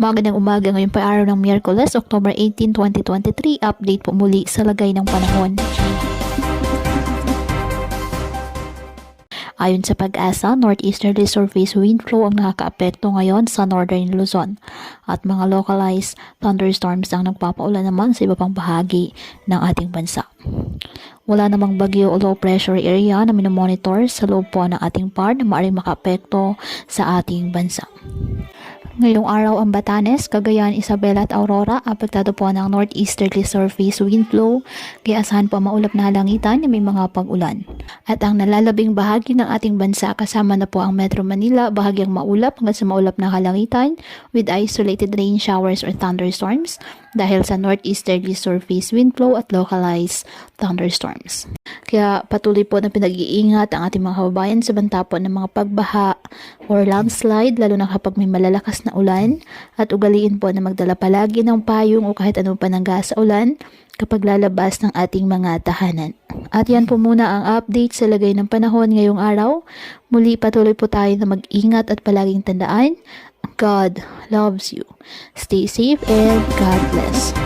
Magandang umaga, ngayon pa araw ng Miyerkules, October 18, 2023. Update po muli sa lagay ng panahon. Ayon sa Pag-asa, northeasterly surface wind flow ang nakakaapekto ngayon sa northern Luzon at mga localized thunderstorms ang nagpapaulan naman sa iba pang bahagi ng ating bansa. Wala namang bagyo o low pressure area na minomonitor sa loob po ng ating part na maaaring makaapekto sa ating bansa. Ngayong araw ang Batanes, Cagayan, Isabela at Aurora apektado po ng northeasterly surface wind flow kaya asahan po maulap na halangitan na may mga pag-ulan. At ang nalalabing bahagi ng ating bansa kasama na po ang Metro Manila bahagyang maulap hanggang sa maulap na halangitan with isolated rain showers or thunderstorms dahil sa northeasterly surface wind flow at localized thunderstorms. Kaya patuloy po na pinag-iingat ang ating mga kababayan sa banta po ng mga pagbaha or landslide lalo na kapag may malalakas na ulan at ugaliin po na magdala palagi ng payong o kahit anong panangga sa ulan kapag lalabas ng ating mga tahanan. At yan po muna ang update sa lagay ng panahon ngayong araw. Muli patuloy po tayo na mag-ingat at palaging tandaan, God loves you. Stay safe and God bless.